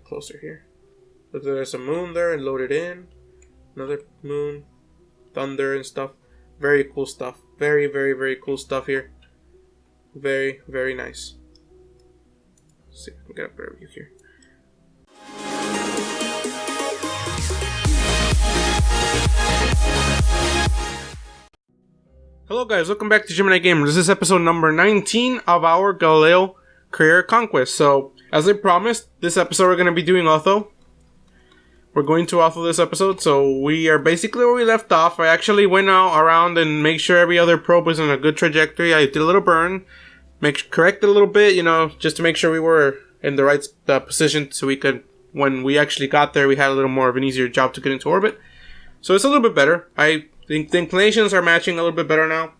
closer here. Look, there's a moon there and loaded in. Another moon, thunder and stuff. Very cool stuff. Very, very, very cool stuff here. Very, very nice. Let's see if I can get a better view here. Hello guys, welcome back to Gemini Gamer. This is episode number 19 of our Galileo Career Conquest. So, as I promised, this episode we're going to be doing Otho. We're going to Otho this episode, so we are basically where we left off. I actually went out around and made sure every other probe was in a good trajectory. I did a little burn, corrected a little bit, just to make sure we were in the right position so we could, when we actually got there, we had a little more of an easier job to get into orbit. So it's a little bit better. I think the inclinations are matching a little bit better now.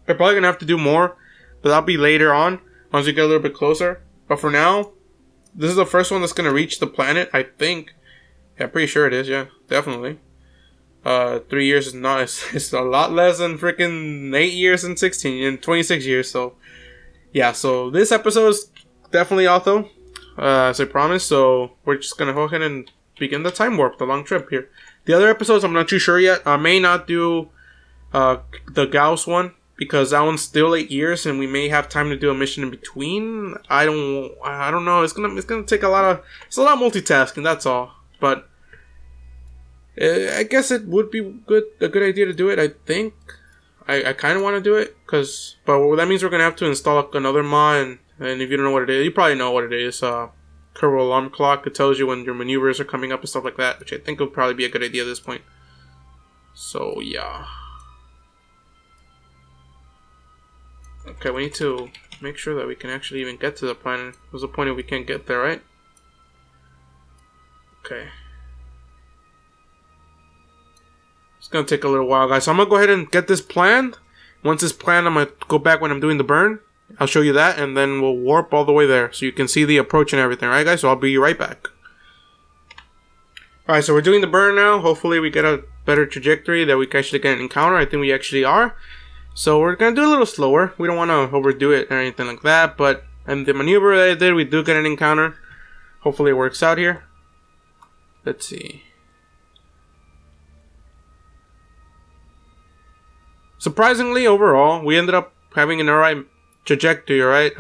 We're probably going to have to do more, but that'll be later on, once we get a little bit closer. But for now, this is the first one that's going to reach the planet, I think. Yeah, pretty sure it is, yeah, definitely. 3 years is not, it's a lot less than freaking 8 years and 26 years, so. Yeah, so this episode is definitely Otho, as I promised, so we're just going to go ahead and begin the time warp, the long trip here. The other episodes, I'm not too sure yet. I may not do the Gauss one, because that one's still 8 years, and we may have time to do a mission in between. I don't know. It's gonna take a lot multitasking. That's all. But I guess it would be a good idea to do it. I think I kind of want to do it, but that means we're gonna have to install another mod, and if you don't know what it is, you probably know what it is. Kerbal alarm clock. It tells you when your maneuvers are coming up and stuff like that, which I think would probably be a good idea at this point. So yeah. Okay, we need to make sure that we can actually even get to the planet. There's a point if we can't get there, right? Okay. It's gonna take a little while, guys. So I'm gonna go ahead and get this planned. Once it's planned, I'm gonna go back when I'm doing the burn. I'll show you that, and then we'll warp all the way there so you can see the approach and everything, right, guys? So I'll be right back. Alright, so we're doing the burn now. Hopefully we get a better trajectory that we can actually get an encounter. I think we actually are. So we're going to do a little slower. We don't want to overdo it or anything like that, but and the maneuver that I did, we do get an encounter. Hopefully it works out here. Let's see. Surprisingly, overall, we ended up having an alright trajectory, right?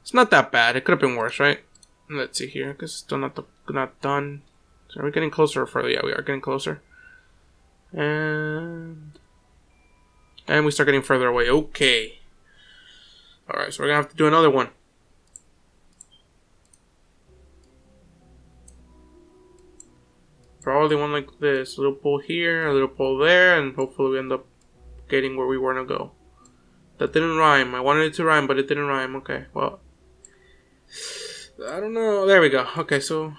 It's not that bad. It could have been worse, right? Let's see here. I guess it's still not done. So are we getting closer or further? Yeah, we are getting closer. And we start getting further away. Okay. Alright, so we're going to have to do another one. Probably one like this. A little pull here, a little pull there, and hopefully we end up getting where we want to go. That didn't rhyme. I wanted it to rhyme, but it didn't rhyme. Okay, well. I don't know. There we go. Okay, so,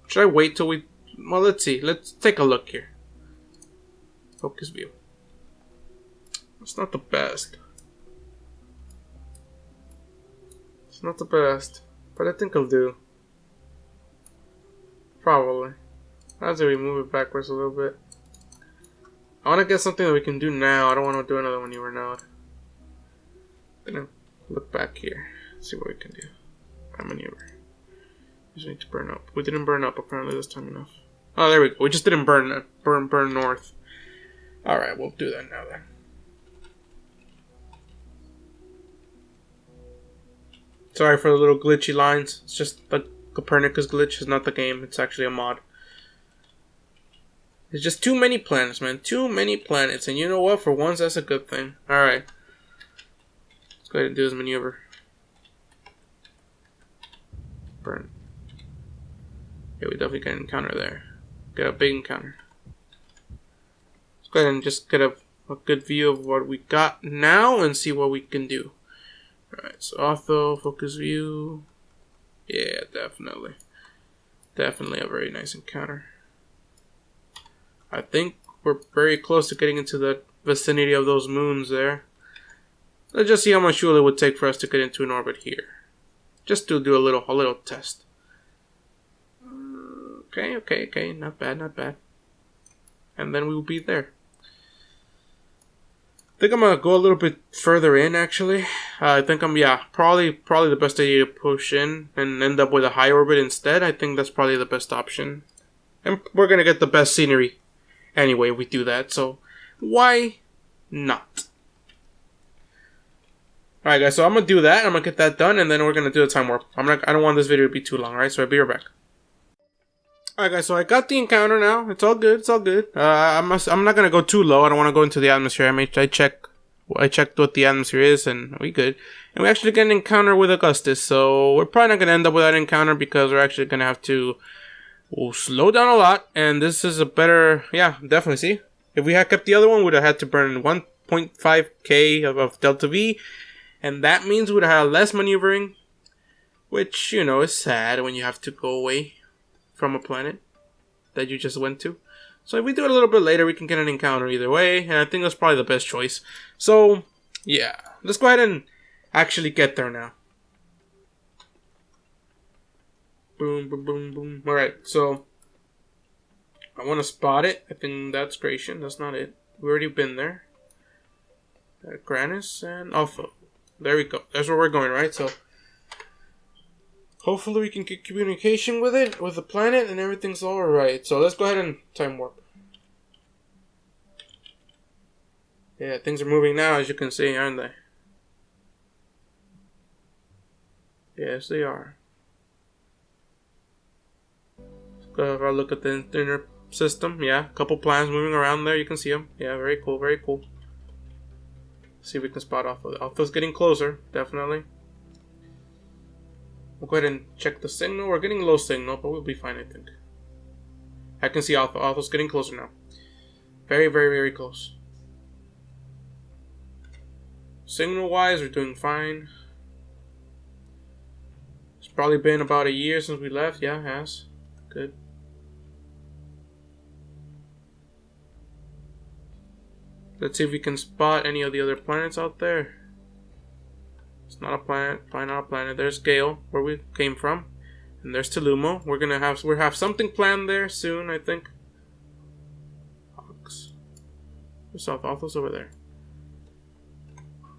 should I wait till we... Well, let's see. Let's take a look here. Focus view. It's not the best. It's not the best. But I think it'll do. Probably. As we move it backwards a little bit. I want to get something that we can do now. I don't want to do another maneuver now. I'm gonna look back here. See what we can do. A maneuver. We just need to burn up. We didn't burn up apparently this time enough. Oh, there we go. We just didn't burn north. Alright, we'll do that now then. Sorry for the little glitchy lines. It's just the Copernicus glitch. It's not the game. It's actually a mod. There's just too many planets, man. Too many planets. And you know what? For once, that's a good thing. Alright. Let's go ahead and do this maneuver. Burn. Yeah, we definitely get an encounter there. Get a big encounter. Let's go ahead and just get a good view of what we got now and see what we can do. Alright, so Otho, focus view. Yeah, definitely. Definitely a very nice encounter. I think we're very close to getting into the vicinity of those moons there. Let's just see how much fuel it would take for us to get into an orbit here. Just to do a little test. Okay. Not bad. And then we will be there. I think I'm gonna go a little bit further in. Actually, I think probably the best idea to push in and end up with a high orbit instead. I think that's probably the best option, and we're gonna get the best scenery anyway. If we do that, so why not? Alright guys, so I'm gonna do that, I'm gonna get that done, and then we're gonna do a time warp. I don't want this video to be too long, right? So I'll be right back. Alright guys, so I got the encounter now. It's all good, it's all good. I'm not gonna go too low, I don't wanna go into the atmosphere. I checked what the atmosphere is, and we good. And we actually get an encounter with Augustus, so we're probably not gonna end up with that encounter because we're actually gonna have to slow down a lot, and this is a better, yeah, definitely, see? If we had kept the other one, we would have had to burn 1.5k of Delta V. And that means we'd have less maneuvering, which, you know, is sad when you have to go away from a planet that you just went to. So if we do it a little bit later, we can get an encounter either way, and I think that's probably the best choice. So, yeah, let's go ahead and actually get there now. Boom, boom, boom, boom. Alright, so I want to spot it. I think that's Gratian. That's not it. We've already been there. Granus and Otho. There we go. That's where we're going, right? So hopefully we can get communication with it, with the planet, and everything's alright. So let's go ahead and time warp. Yeah, things are moving now, as you can see, aren't they? Yes, they are. Let's go have a look at the inner system. Yeah, a couple planets moving around there. You can see them. Yeah, very cool, very cool. See if we can spot Otho. Otho's getting closer, definitely. We'll go ahead and check the signal. We're getting low signal, but we'll be fine, I think. I can see Otho. Otho's getting closer now. Very, very, very close. Signal-wise, we're doing fine. It's probably been about a year since we left. Yeah, it has. Good. Let's see if we can spot any of the other planets out there. It's not a planet. Probably not a planet. There's Gale, where we came from. And there's Telumo. We'll have something planned there soon, I think. Hawks. South Otho's over there.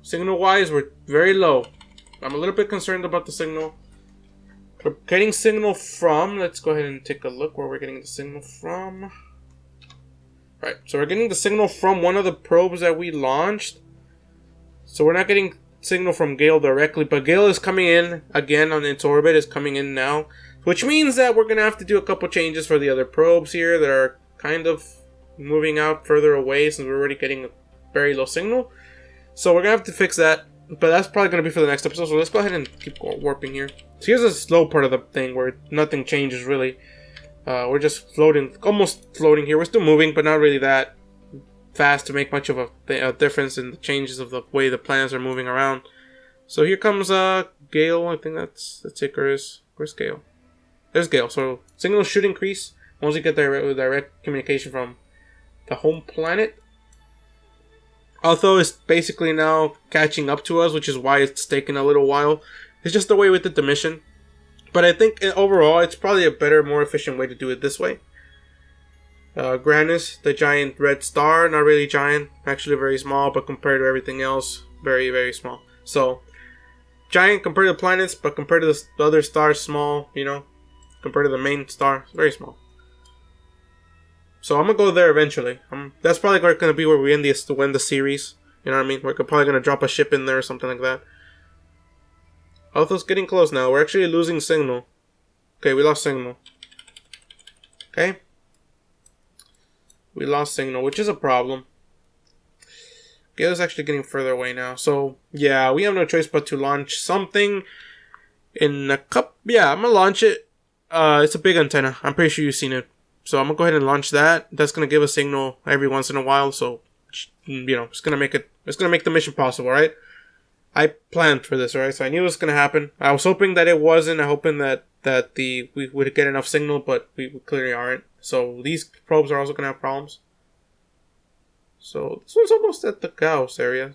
Signal-wise, we're very low. I'm a little bit concerned about the signal. We're getting signal from... Let's go ahead and take a look where we're getting the signal from. Right, so we're getting the signal from one of the probes that we launched. So we're not getting signal from Gale directly, but Gale is coming in again on its orbit, is coming in now. Which means that we're going to have to do a couple changes for the other probes here that are kind of moving out further away since we're already getting a very low signal. So we're going to have to fix that, but that's probably going to be for the next episode. So let's go ahead and keep warping here. So here's a slow part of the thing where nothing changes really. We're just floating, almost floating here. We're still moving, but not really that fast to make much of a difference in the changes of the way the planets are moving around. So here comes Gale. I think that's Icarus. Where's Gale? There's Gale. So signal should increase once we get direct communication from the home planet. Otho is basically now catching up to us, which is why it's taking a little while. It's just the way we did the mission. But I think overall, it's probably a better, more efficient way to do it this way. Granus, the giant red star, not really giant, actually very small, but compared to everything else, very, very small. So, giant compared to the planets, but compared to the other stars, small, you know, compared to the main star, very small. So I'm going to go there eventually. That's probably going to be where we end the series, you know what I mean? We're probably going to drop a ship in there or something like that. Otho's getting close now. We're actually losing signal. Okay, we lost signal. Okay. We lost signal, which is a problem. Gale's actually getting further away now. So, yeah, we have no choice but to launch something in a cup. Yeah, I'm going to launch it. It's a big antenna. I'm pretty sure you've seen it. So I'm going to go ahead and launch that. That's going to give a signal every once in a while. So, you know, it's going to make the mission possible, right? I planned for this, right? So I knew it was going to happen. I was hoping that it wasn't. I'm hoping that we would get enough signal, but we clearly aren't. So these probes are also going to have problems. So this one's almost at the Gauss area.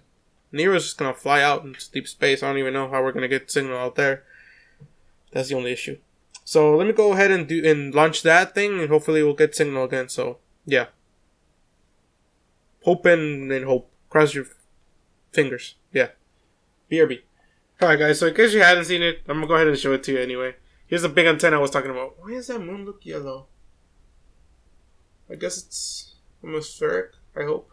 Nero's just going to fly out into deep space. I don't even know how we're going to get signal out there. That's the only issue. So let me go ahead and launch that thing, and hopefully we'll get signal again. So yeah. Hope and hope. Cross your fingers. Yeah. BRB. Alright guys, so in case you hadn't seen it, I'm gonna go ahead and show it to you anyway. Here's the big antenna I was talking about. Why does that moon look yellow? I guess it's atmospheric, I hope.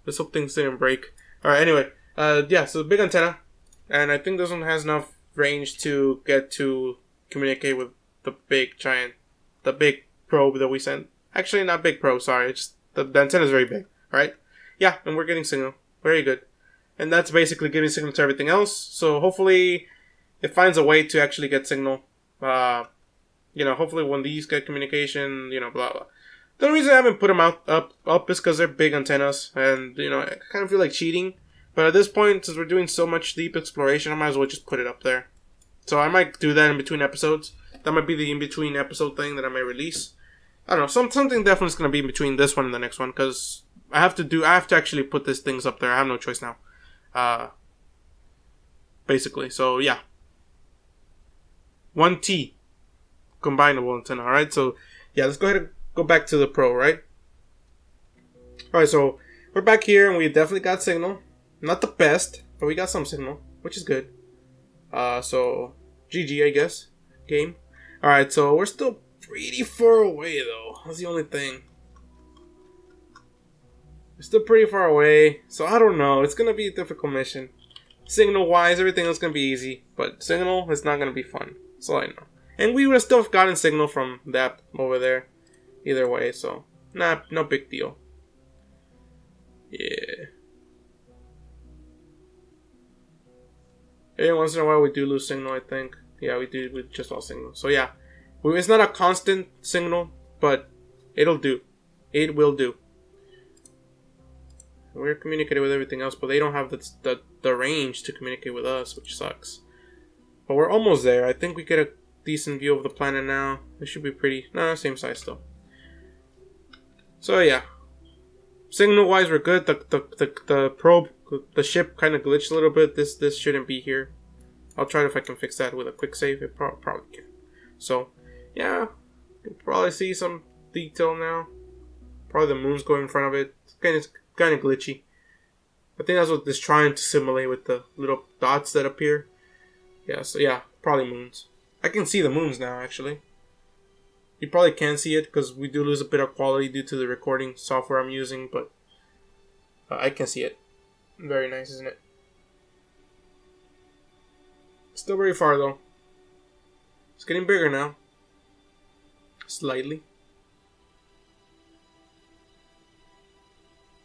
Let's hope things didn't break. Alright, anyway. Yeah, so the big antenna. And I think this one has enough range to get to communicate with the big probe that we sent. Actually, not big probe, sorry. It's just the antenna is very big, right? Yeah, and we're getting signal. Very good. And that's basically giving signal to everything else. So hopefully it finds a way to actually get signal. Hopefully when these get communication, blah, blah. The only reason I haven't put them up is because they're big antennas. And, I kind of feel like cheating. But at this point, since we're doing so much deep exploration, I might as well just put it up there. So I might do that in between episodes. That might be the in-between episode thing that I may release. I don't know. Something definitely is going to be in between this one and the next one. Because I have to actually put these things up there. I have no choice now. Basically. So, yeah. 1T. Combinable antenna. Alright, so, yeah. Let's go ahead and go back to the Pro, right? Alright, so we're back here and we definitely got signal. Not the best, but we got some signal, which is good. So, GG, I guess. Game. Alright, so we're still pretty far away, though. That's the only thing. We're still pretty far away, so I don't know. It's gonna be a difficult mission. Signal-wise, everything else is gonna be easy, but signal is not gonna be fun. That's all I know. And we would have still gotten signal from that over there. Either way, so, no big deal. Yeah. Every once in a while we do lose signal, I think. Yeah, we do. We just lost signal. So yeah. It's not a constant signal, but it'll do. It will do. We're communicating with everything else, but they don't have the range to communicate with us, which sucks. But we're almost there. I think we get a decent view of the planet now. It should be pretty... No, same size still. So yeah. Signal-wise, we're good. The probe... The ship kind of glitched a little bit. This shouldn't be here. I'll try if I can fix that with a quick save. It probably can. So, yeah. You can probably see some detail now. Probably the moon's going in front of it. It's kind of glitchy. I think that's what it's trying to simulate with the little dots that appear. Yeah, so yeah. Probably moons. I can see the moons now, actually. You probably can't see it because we do lose a bit of quality due to the recording software I'm using. But I can see it. Very nice, isn't it? Still very far though. It's getting bigger now. Slightly.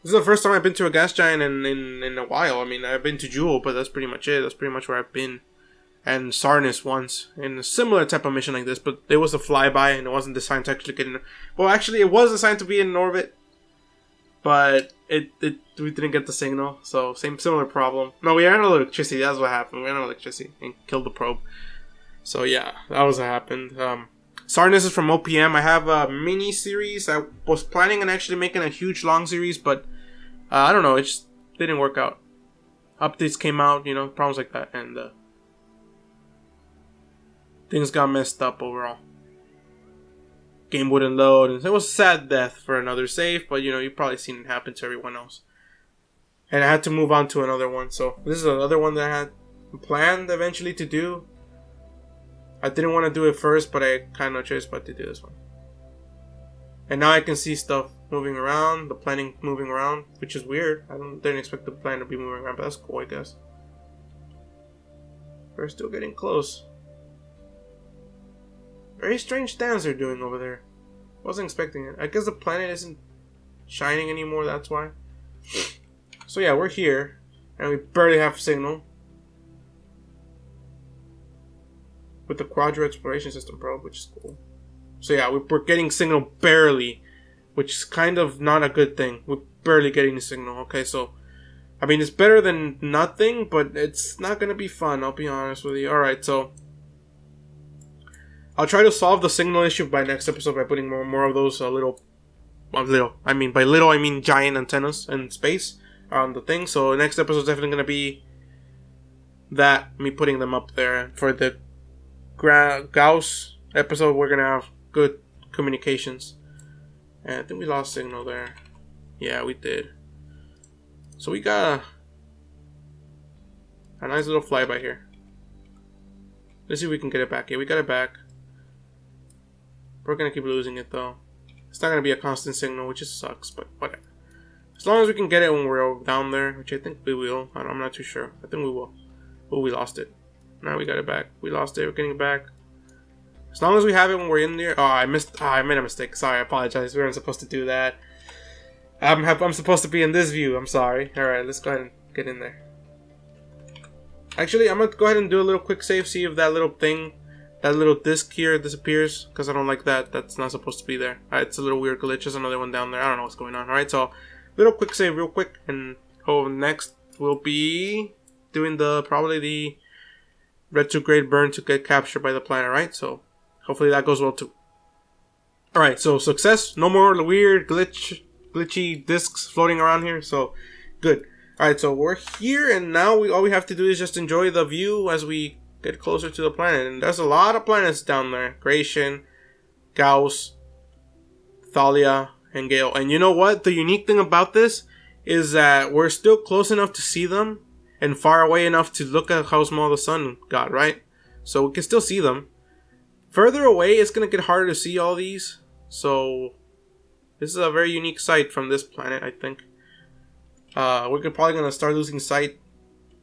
This is the first time I've been to a gas giant in a while. I mean, I've been to Jewel, but that's pretty much it. That's pretty much where I've been. And Sarnis once in a similar type of mission like this, but it was a flyby and it wasn't designed to actually get in. Well, actually, it was designed to be in orbit. But we didn't get the signal, so similar problem. No, we ran out of electricity. That's what happened. We ran out of electricity and killed the probe. So yeah, that was what happened. Sarnis is from OPM. I have a mini series. I was planning on actually making a huge long series, but I don't know. It just didn't work out. Updates came out, problems like that, and things got messed up overall. Game wouldn't load, and it was a sad death for another save, but you've probably seen it happen to everyone else. And I had to move on to another one, so this is another one that I had planned eventually to do. I didn't want to do it first, but I kind of no choice but to do this one. And now I can see stuff moving around, the planet moving around, which is weird. I didn't expect the planet to be moving around, but that's cool, I guess. We're still getting close. Very strange stands they're doing over there. Wasn't expecting it. I guess the planet isn't shining anymore, that's why. So yeah, we're here. And we barely have signal. With the Quadro Exploration System probe, which is cool. So yeah, we're getting signal barely. Which is kind of not a good thing. We're barely getting the signal. Okay, so... I mean, it's better than nothing, but it's not going to be fun, I'll be honest with you. Alright, so... I'll try to solve the signal issue by next episode by putting more of those by little I mean giant antennas in space on the thing. So next episode is definitely going to be that, me putting them up there. For the Gauss episode, we're going to have good communications. And I think we lost signal there. Yeah, we did. So we got A nice little flyby here. Let's see if we can get it back. Yeah, we got it back. We're gonna keep losing it though. It's not gonna be a constant signal, which just sucks, but whatever. As long as we can get it when we're down there, which I think we will. I'm not too sure. I think we will. Oh, we lost it. Now we got it back. We lost it. We're getting it back. As long as we have it when we're in there. Oh, I missed. Oh, I made a mistake. Sorry, I apologize. We weren't supposed to do that. I'm supposed to be in this view. I'm sorry. Alright, let's go ahead and get in there. Actually, I'm going to go ahead and do a little quick save. See if that little thing, that little disc here disappears. Because I don't like that. That's not supposed to be there. It's a little weird glitch. There's another one down there. I don't know what's going on. Alright, so little quick save real quick. And next we'll be doing probably the retrograde burn to get captured by the planet. Right, so hopefully that goes well too. Alright, so success. No more weird glitchy discs floating around here, so good. Alright, so we're here, and now all we have to do is just enjoy the view as we get closer to the planet. And there's a lot of planets down there. Gratian, Gauss, Thalia, and Gale. And you know what? The unique thing about this is that we're still close enough to see them and far away enough to look at how small the sun got, right? So we can still see them. Further away, it's going to get harder to see all these. So this is a very unique sight from this planet, I think. We're probably going to start losing sight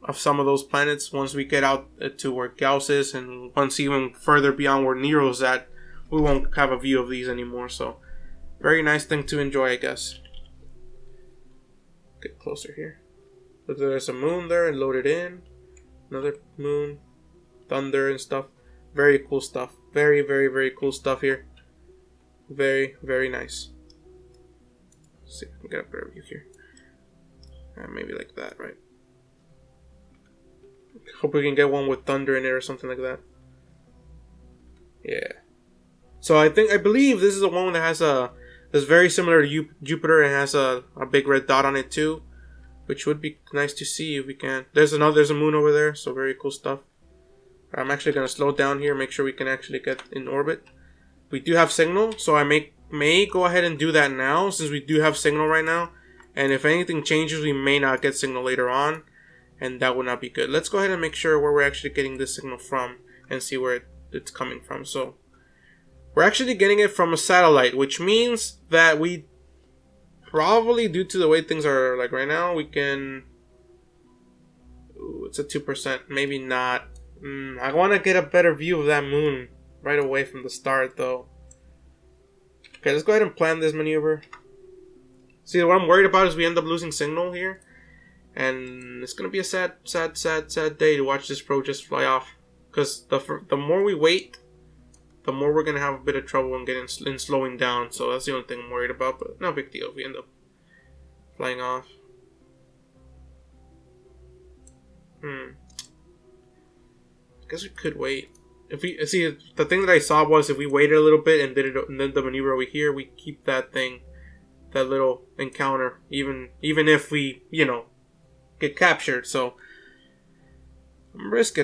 of some of those planets once we get out to where Gauss is, and once even further beyond where Nero's at, we won't have a view of these anymore. So, very nice thing to enjoy, I guess. Get closer here. Look, there's a moon there and load it in. Another moon, thunder and stuff. Very cool stuff. Very, very, very cool stuff here. Very, very nice. Let's see if we can get a better view here. Maybe like that, right? Hope we can get one with thunder in it or something like that. Yeah. So I believe this is the one that has that's very similar to Jupiter and has a big red dot on it too, which would be nice to see if we can. There's a moon over there, so very cool stuff. I'm actually gonna slow down here, make sure we can actually get in orbit. We do have signal, so I may go ahead and do that now since we do have signal right now. And if anything changes, we may not get signal later on, and that would not be good. Let's go ahead and make sure where we're actually getting this signal from and see where it's coming from. So we're actually getting it from a satellite, which means that we probably, due to the way things are like right now, we can... Ooh, it's a 2%, maybe not. I want to get a better view of that moon right away from the start though. Okay, let's go ahead and plan this maneuver. See, what I'm worried about is we end up losing signal here. And it's going to be a sad day to watch this probe just fly off. Because the more we wait, the more we're going to have a bit of trouble in slowing down. So that's the only thing I'm worried about. But no big deal if we end up flying off. I guess we could wait. If we see, the thing that I saw was if we waited a little bit and did the maneuver over here, we keep that little encounter, even if we, get captured. So I'm gonna risk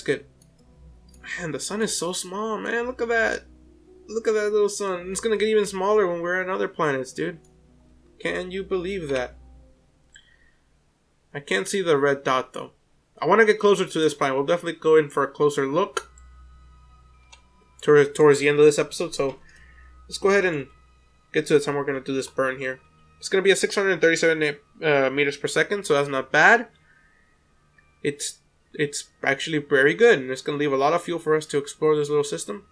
it. Man, the sun is so small, man. Look at that little sun. It's gonna get even smaller when we're on other planets, dude. Can you believe that? I can't see the red dot though. I want to get closer to this planet. We'll definitely go in for a closer look towards the end of this episode. So let's go ahead and get to the time we're going to do this burn here. It's going to be at 637 meters per second, so that's not bad. It's actually very good, and it's going to leave a lot of fuel for us to explore this little system.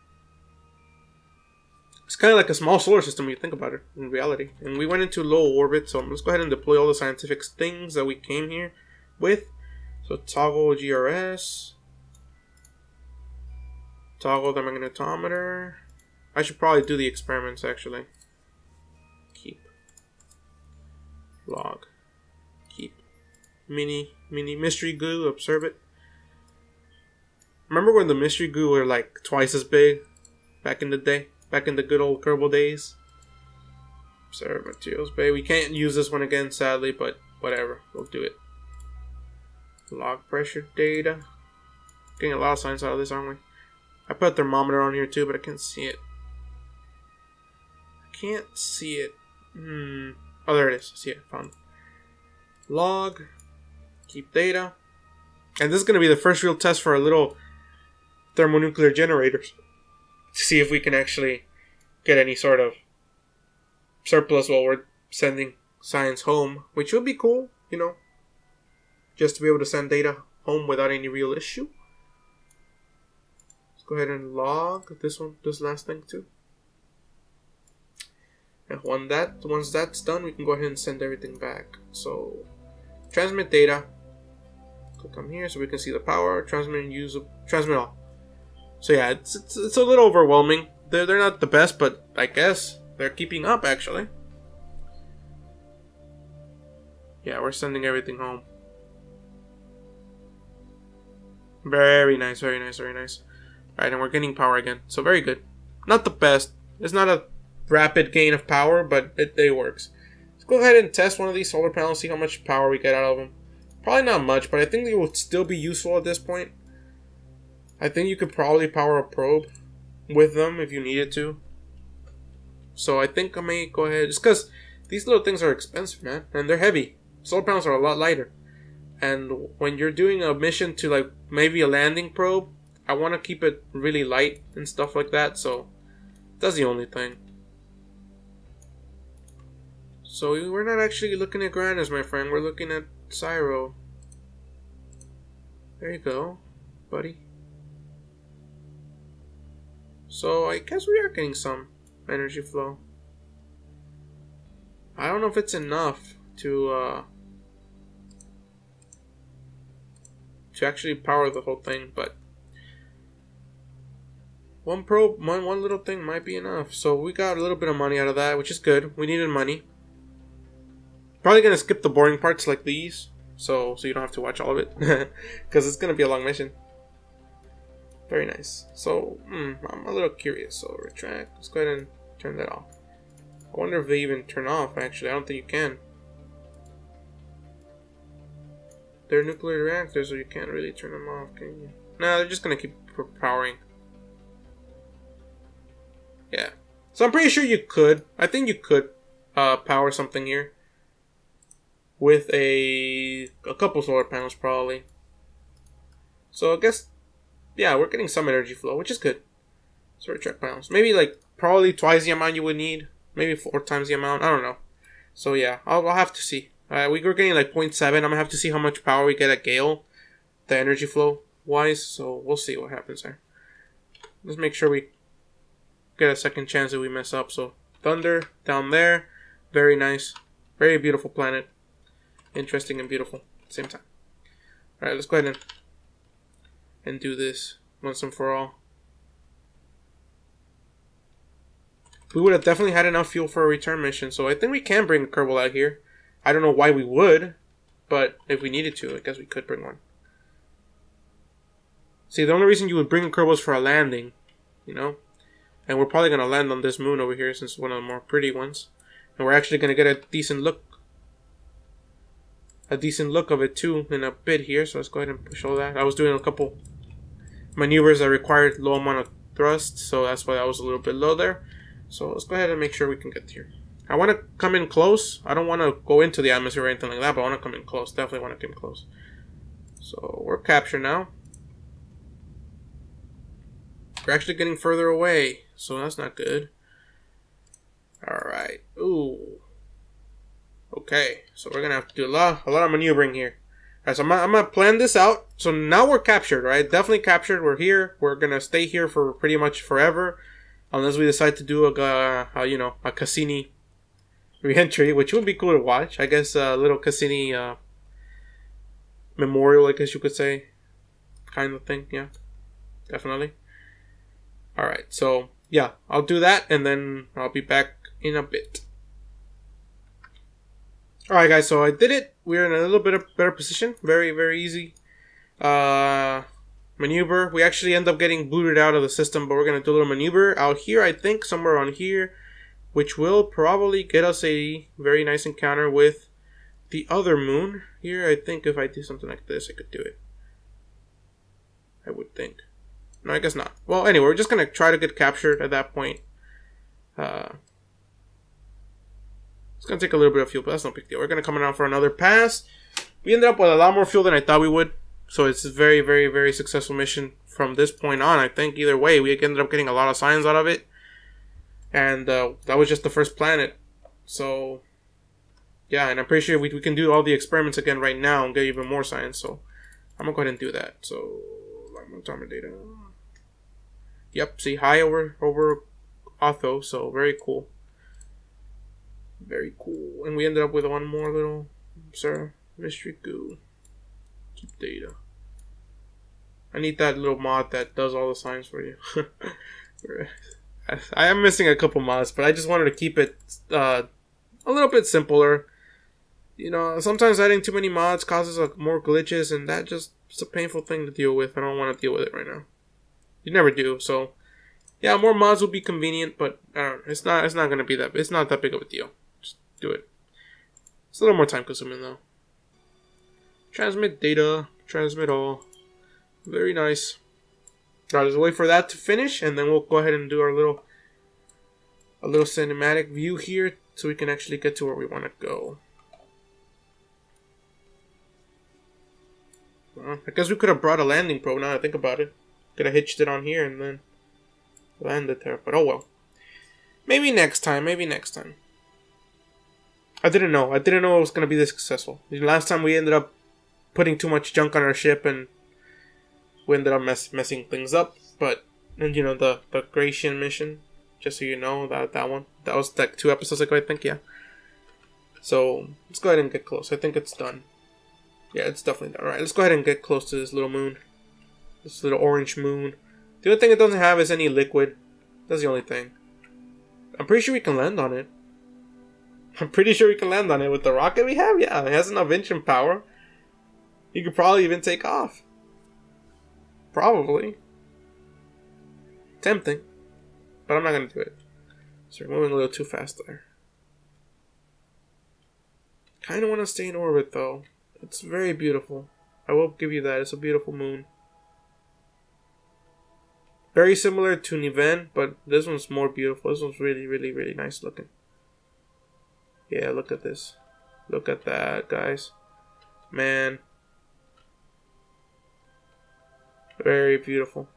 It's kind of like a small solar system when you think about it, in reality. And we went into low orbit, so let's go ahead and deploy all the scientific things that we came here with. So toggle GRS. Toggle the magnetometer. I should probably do the experiments, actually. Keep. Log. Keep. Mini mystery goo. Observe it. Remember when the mystery goo were like twice as big back in the day? Back in the good old Kerbal days? Observe materials bay. We can't use this one again, sadly, but whatever. We'll do it. Log pressure data. Getting a lot of science out of this, aren't we? I put a thermometer on here too, but I can't see it. Can't see it. Oh, there it is. See it. Found it. Log. Keep data. And this is going to be the first real test for our little thermonuclear generators. To see if we can actually get any sort of surplus while we're sending science home. Which would be cool, you know. Just to be able to send data home without any real issue. Let's go ahead and log this last thing too. And once that's done, we can go ahead and send everything back. So, transmit data. Click on here so we can see the power. Transmit and transmit all. So yeah, it's a little overwhelming. They're not the best, but I guess they're keeping up actually. Yeah, we're sending everything home. Very nice, very nice, very nice. Alright, and we're getting power again. So very good. Not the best. It's not a rapid gain of power, but it works. Let's go ahead and test one of these solar panels, see how much power we get out of them. Probably not much, but I think they will still be useful at this point. I think you could probably power a probe with them if you needed to. So I think I may go ahead, just because these little things are expensive, man, and they're heavy. Solar panels are a lot lighter. And when you're doing a mission to like maybe a landing probe, I want to keep it really light and stuff like that. So that's the only thing. So we're not actually looking at Granus, my friend. We're looking at Cyro. There you go, buddy. So I guess we are getting some energy flow. I don't know if it's enough to actually power the whole thing, but one probe, one little thing might be enough. So we got a little bit of money out of that, which is good. We needed money. Probably gonna skip the boring parts like these, so you don't have to watch all of it, because it's gonna be a long mission. Very nice. So I'm a little curious. So retract. Let's go ahead and turn that off. I wonder if they even turn off. Actually, I don't think you can. They're nuclear reactors, so you can't really turn them off, can you? No, they're just gonna keep powering. Yeah. So I'm pretty sure you could. I think you could power something here with a couple solar panels, probably. So I guess, yeah, we're getting some energy flow, which is good. So retract panels. Maybe like probably twice the amount you would need. Maybe 4 times the amount. I don't know. So yeah, I'll have to see. We were getting like 0.7. I'm gonna have to see how much power we get at Gale, the energy flow wise. So we'll see what happens there. Let's make sure we get a second chance if we mess up. So Thunder down there, very nice, very beautiful planet, interesting and beautiful at the same time. All right, let's go ahead and do this once and for all. We would have definitely had enough fuel for a return mission, so I think we can bring a Kerbal out here. I don't know why we would, but if we needed to, I guess we could bring one. See, the only reason you would bring a Kerbal is for a landing, you know? And we're probably going to land on this moon over here since it's one of the more pretty ones. And we're actually going to get a decent look of it too in a bit here, so let's go ahead and push all that. I was doing a couple maneuvers that required low amount of thrust, so that's why I was a little bit low there. So let's go ahead and make sure we can get here. I want to come in close. I don't want to go into the atmosphere or anything like that, but I want to come in close. Definitely want to come close. So we're captured now. We're actually getting further away, so that's not good. Alright. Ooh. Okay, so we're going to have to do a lot of maneuvering here. Alright, so I'm going to plan this out. So now we're captured, right? Definitely captured. We're here. We're going to stay here for pretty much forever. Unless we decide to do a Cassini re-entry, which would be cool to watch. I guess a little Cassini memorial, I guess you could say. Kind of thing, yeah. Definitely. Alright, so yeah, I'll do that and then I'll be back in a bit. Alright guys, so I did it. We're in a little bit of better position. Very, very easy. Maneuver. We actually end up getting booted out of the system, but we're going to do a little maneuver out here, I think, somewhere on here, which will probably get us a very nice encounter with the other moon. Here, I think if I do something like this, I could do it. I would think. No, I guess not. Well, anyway, we're just going to try to get captured at that point. It's going to take a little bit of fuel, but that's no big deal. We're going to come around for another pass. We ended up with a lot more fuel than I thought we would. So it's a very, very, very successful mission from this point on. I think either way, we ended up getting a lot of signs out of it. And that was just the first planet. So, yeah, and I'm pretty sure we can do all the experiments again right now and get even more science. So, I'm going to go ahead and do that. So, atomic data. Yep, see, high over Otho. So, very cool. Very cool. And we ended up with one more little mystery goo. Keep data. I need that little mod that does all the signs for you. I am missing a couple mods, but I just wanted to keep it a little bit simpler. You know, sometimes adding too many mods causes more glitches, and that just it's a painful thing to deal with. I don't want to deal with it right now. You never do, so yeah, more mods will be convenient, but I don't know, it's not gonna be that. It's not that big of a deal. Just do it. It's a little more time consuming though. Transmit data, transmit all. Very nice. Alright, let's wait for that to finish, and then we'll go ahead and do our little cinematic view here, so we can actually get to where we want to go. Well, I guess we could have brought a landing probe. Now I think about it, could have hitched it on here and then landed there. But oh well. Maybe next time. Maybe next time. I didn't know. I didn't know it was gonna be this successful. Last time we ended up putting too much junk on our ship and we ended up messing things up, but and you know the Gratian mission, just so you know that one that was like 2 episodes ago, I think. Yeah. So let's go ahead and get close. I think it's done. Yeah, it's definitely done. All right, let's go ahead and get close to this little moon, this little orange moon. The only thing it doesn't have is any liquid. That's the only thing. I'm pretty sure we can land on it. I'm pretty sure we can land on it with the rocket we have. Yeah, it has enough engine power. You could probably even take off. Probably. Tempting. But I'm not going to do it. So we're moving a little too fast there. Kind of want to stay in orbit though. It's very beautiful. I will give you that. It's a beautiful moon. Very similar to Niven, but this one's more beautiful. This one's really, really, really nice looking. Yeah, look at this. Look at that, guys. Man. Very beautiful.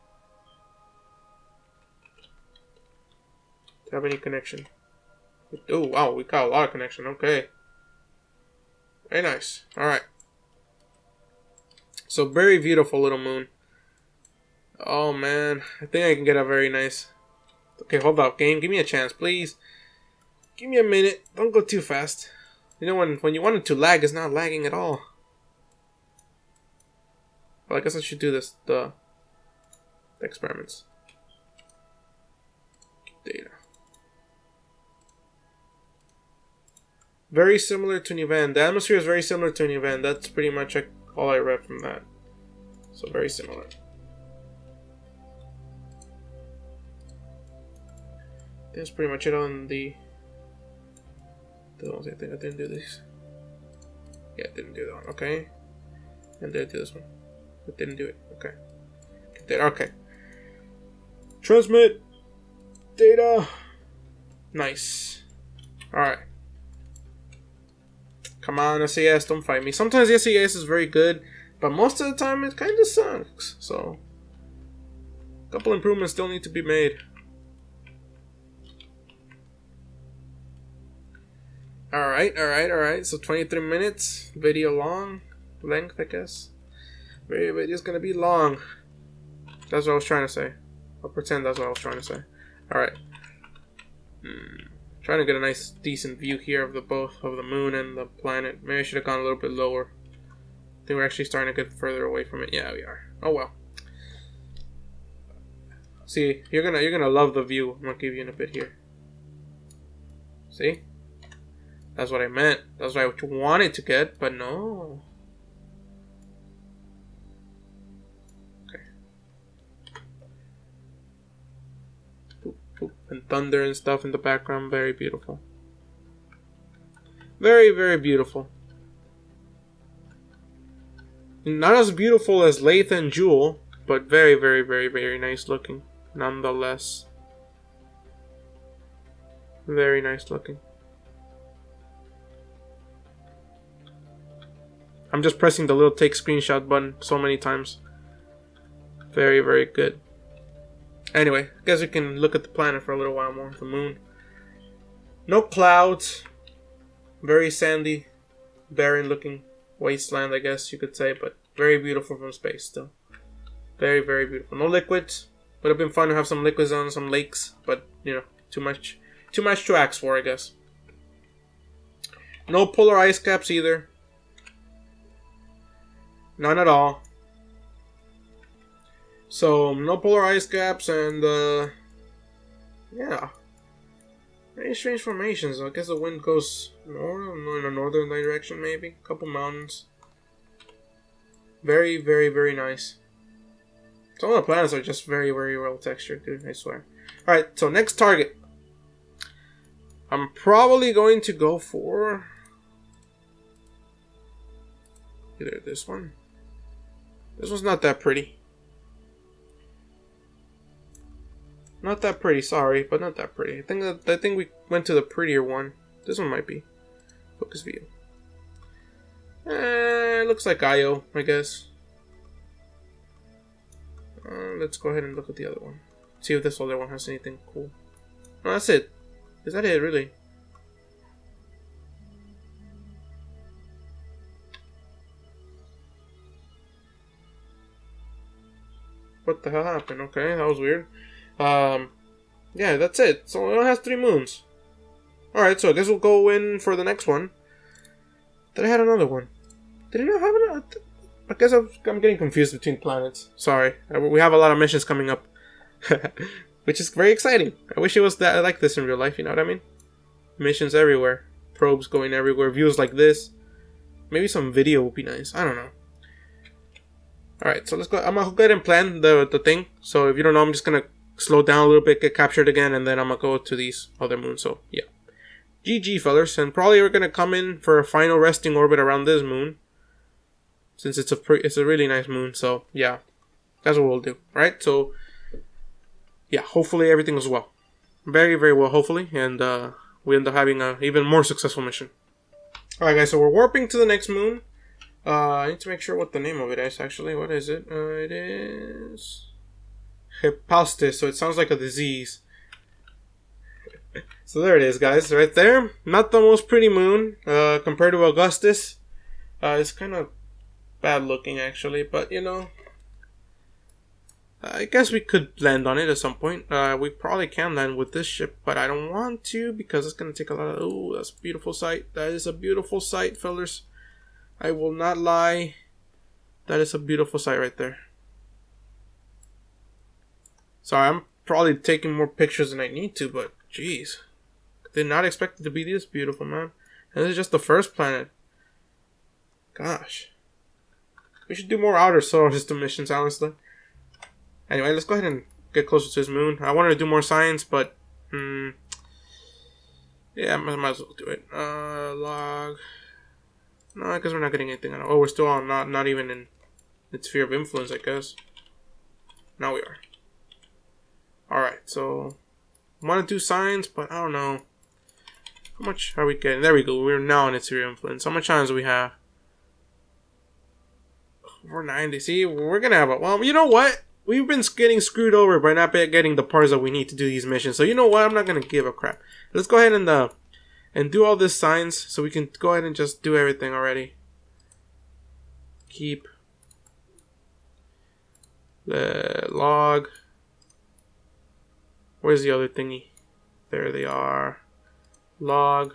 Do you have any connection? Oh, wow, we got a lot of connection. Okay. Very nice. Alright. So, very beautiful little moon. Oh, man. I think I can get a very nice... Okay, hold up, game. Give me a chance, please. Give me a minute. Don't go too fast. You know, when you want it to lag, it's not lagging at all. Well, I guess I should do this, the experiments. Data. Very similar to Niven. The atmosphere is very similar to Niven. That's pretty much all I read from that. So very similar. That's pretty much it on the ones. I think I didn't do this. Yeah, I didn't do that one. Okay. And did I do this one? I didn't do it. Okay. Okay. Transmit data. Nice. Alright. Come on, SAS, don't fight me. Sometimes SAS is very good, but most of the time it kind of sucks. So, a couple improvements still need to be made. Alright. So 23 minutes. Video long. Length, I guess. Video's gonna be long. That's what I was trying to say. I'll pretend that's what I was trying to say. Alright. Trying to get a nice, decent view here of both of the moon and the planet. Maybe I should have gone a little bit lower. I think we're actually starting to get further away from it. Yeah, we are. Oh well. See, you're gonna love the view. I'm gonna give you in a bit here. See? That's what I meant. That's what I wanted to get, but no. Okay. Boop, boop. And thunder and stuff in the background. Very beautiful. Very, very beautiful. Not as beautiful as Lathe and Jewel, but very, very, very, very nice looking. Nonetheless. Very nice looking. I'm just pressing the little take screenshot button so many times. Very, very good. Anyway, I guess we can look at the planet for a little while more. The moon. No clouds. Very sandy, barren looking wasteland, I guess you could say, but very beautiful from space still. Very, very beautiful. No liquids. Would have been fun to have some liquids on some lakes, but you know, too much to ask for, I guess. No polar ice caps either. None at all. So no polar ice caps, and yeah, very strange formations. I guess the wind goes north, in a northern direction, maybe. A couple mountains. Very, very, very nice. Some of the planets are just very, very well textured, dude. I swear. All right, so next target. I'm probably going to go for either this one. This one's not that pretty. Not that pretty, sorry, but not that pretty. I think we went to the prettier one. This one might be. Focus view. It looks like Io, I guess. Let's go ahead and look at the other one. See if this other one has anything cool. No, that's it. Is that it, really? What the hell happened? Okay, that was weird. Yeah, that's it. So it only has 3 moons. Alright, so I guess we'll go in for the next one. Did I have another one? Did I not have another? I guess I'm getting confused between planets. Sorry. We have a lot of missions coming up. Which is very exciting. I wish it was that like this in real life, you know what I mean? Missions everywhere. Probes going everywhere. Views like this. Maybe some video would be nice. I don't know. Alright, so let's go. I'm going to go ahead and plan the thing. So if you don't know, I'm just going to slow down a little bit, get captured again, and then I'm going to go to these other moons. So, yeah. GG, fellas. And probably we're going to come in for a final resting orbit around this moon. Since it's a really nice moon. So, yeah. That's what we'll do. Alright, so yeah, hopefully everything goes well. Very, very well, hopefully. And we end up having an even more successful mission. Alright, guys, so we're warping to the next moon. I need to make sure what the name of it is, actually. What is it? It is Hepastis, so it sounds like a disease. So there it is, guys, right there. Not the most pretty moon compared to Augustus. It's kind of bad looking, actually, but you know, I guess we could land on it at some point. We probably can land with this ship, but I don't want to because it's gonna take a lot of. Oh, that's a beautiful sight. That is a beautiful sight, fellas. I will not lie. That is a beautiful sight right there. Sorry, I'm probably taking more pictures than I need to, but jeez, did not expect it to be this beautiful, man. And this is just the first planet. Gosh. We should do more outer solar system missions, honestly. Anyway, let's go ahead and get closer to his moon. I wanted to do more science, but yeah, I might as well do it. Log. No, I guess we're not getting anything on it. Oh, we're still on not even in its sphere of influence, I guess. Now we are. Alright, so I want to do science, but I don't know. How much are we getting? There we go. We're now in its sphere of influence. How much science do we have? 490. See, we're gonna have a. Well, you know what? We've been getting screwed over by not getting the parts that we need to do these missions. So you know what? I'm not gonna give a crap. Let's go ahead and do all this science so we can go ahead and just do everything already. Keep the log. Where's the other thingy? There they are. Log.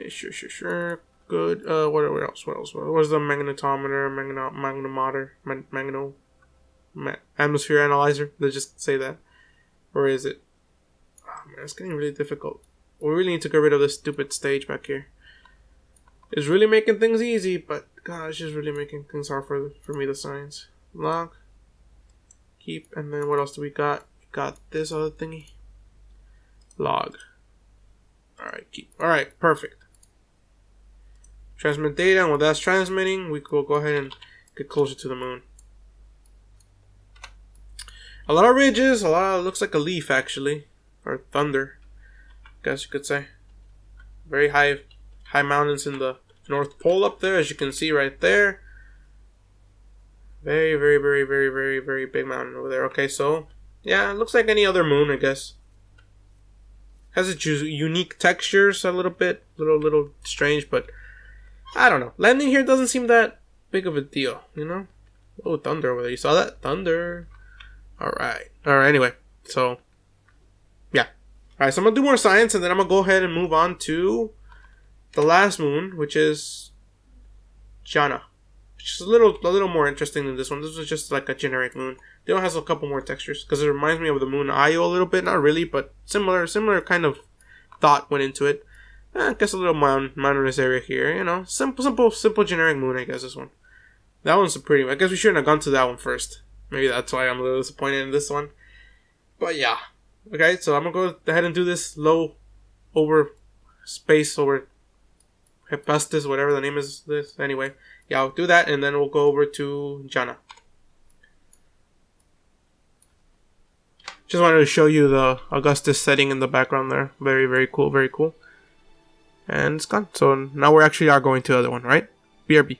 Sure. Good. What else? Where's the magnetometer? Atmosphere analyzer. Let's just say that. Where is it? Oh man, it's getting really difficult. We really need to get rid of this stupid stage back here. It's really making things easy, but God, it's just really making things hard for me to science. Log. Keep, and then what else do we got? We got this other thingy. Log. Alright, keep. Alright, perfect. Transmit data, and while that's transmitting, we will go ahead and get closer to the moon. A lot of ridges, looks like a leaf actually. Or thunder, I guess you could say. Very high mountains in the North Pole up there, as you can see right there. Very, very, very, very, very, very big mountain over there. Okay, so yeah, it looks like any other moon, I guess. Has its unique textures a little bit, little strange, but I don't know. Landing here doesn't seem that big of a deal, you know? Oh, thunder over there. You saw that? Thunder. Alright. Alright, anyway. So, yeah. Alright, so I'm going to do more science, and then I'm going to go ahead and move on to the last moon, which is Jana. Which is a little more interesting than this one. This was just like a generic moon. The one has a couple more textures, because it reminds me of the moon Io a little bit. Not really, but similar kind of thought went into it. I guess a little mountainous area here, you know. Simple generic moon, I guess, this one. That one's pretty... I guess we shouldn't have gone to that one first. Maybe that's why I'm a little disappointed in this one. But yeah. Okay, so I'm going to go ahead and do this low over space over Hephaestus, whatever the name is this. Anyway, yeah, I'll do that, and then we'll go over to Jana. Just wanted to show you the Augustus setting in the background there. Very, very cool, very cool. And it's gone. So now we actually are going to the other one, right? BRB.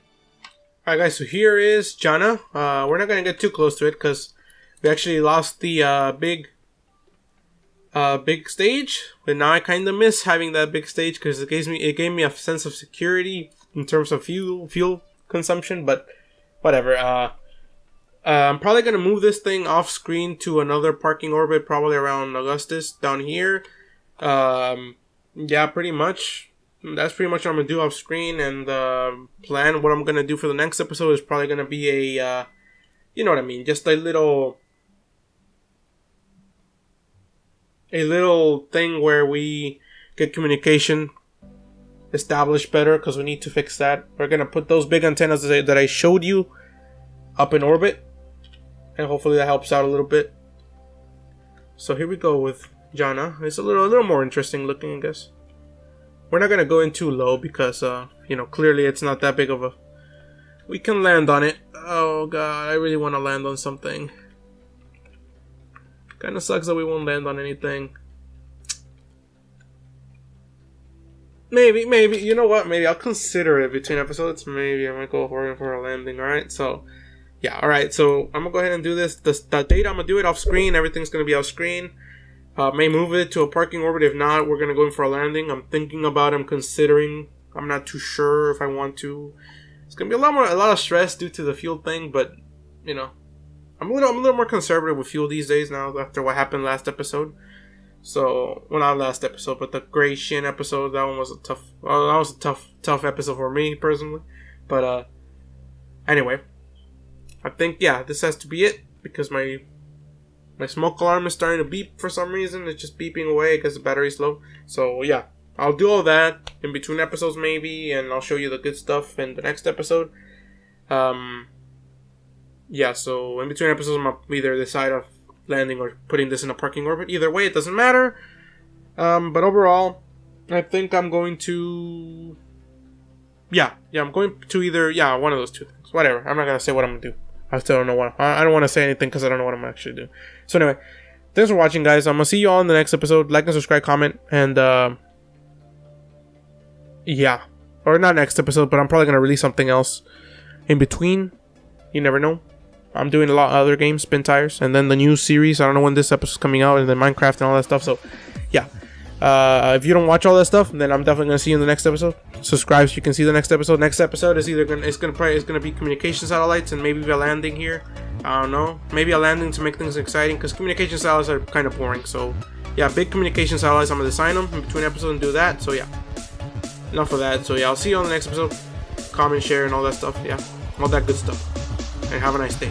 Alright guys, so here is Jana. We're not going to get too close to it because we actually lost the big stage. But now I kind of miss having that big stage because it gave me a sense of security in terms of fuel consumption. But whatever. I'm probably going to move this thing off screen to another parking orbit, probably around Augustus down here. Yeah, pretty much. That's pretty much what I'm going to do off screen. And plan what I'm going to do for the next episode is probably going to be a, you know what I mean, just a little thing where we get communication established better, because we need to fix that. We're going to put those big antennas that I showed you up in orbit, and hopefully that helps out a little bit. So here we go with Jana. It's a little more interesting looking, I guess. We're not going to go in too low because, you know, clearly it's not that big of a... We can land on it. Oh, God, I really want to land on something. Kind of sucks that we won't land on anything. Maybe, you know what? Maybe I'll consider it between episodes. Maybe I might go for a landing, alright? So, yeah, alright. So, I'm going to go ahead and do this. The date, I'm going to do it off screen. Everything's going to be off screen. May move it to a parking orbit. If not, we're going to go in for a landing. I'm thinking about it. I'm considering. I'm not too sure if I want to. It's going to be a lot of stress due to the fuel thing, but, you know, I'm a little more conservative with fuel these days now after what happened last episode. So, well, not last episode, but the Gray Shin episode. That one was a tough episode for me personally. But anyway, I think this has to be it, because my smoke alarm is starting to beep for some reason. It's just beeping away because the battery's low. So yeah, I'll do all that in between episodes maybe, and I'll show you the good stuff in the next episode. Yeah, so in between episodes, I'm going to either decide of landing or putting this in a parking orbit. Either way, it doesn't matter. But overall, I think I'm going to... Yeah, I'm going to either... Yeah, one of those two things. Whatever. I'm not going to say what I'm going to do. I still don't know what... I don't want to say anything because I don't know what I'm actually doing. So anyway, thanks for watching, guys. I'm going to see you all in the next episode. Like and subscribe, comment, and... yeah. Or not next episode, but I'm probably going to release something else in between. You never know. I'm doing a lot of other games, Spin Tires, and then the new series. I don't know when this episode's coming out, and then Minecraft and all that stuff. So, yeah. If you don't watch all that stuff, then I'm definitely gonna see you in the next episode. Subscribe so you can see the next episode. Next episode is either gonna be communication satellites and maybe a landing here. I don't know. Maybe a landing to make things exciting, because communication satellites are kind of boring. So, yeah, big communication satellites. I'm gonna design them in between episodes and do that. So yeah, enough of that. So yeah, I'll see you on the next episode. Comment, share, and all that stuff. Yeah, all that good stuff. And have a nice day.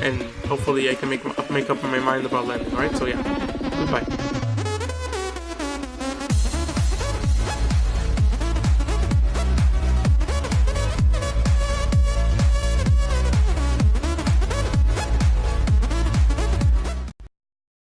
And hopefully I can make up my mind about landing. Alright, so yeah. Goodbye.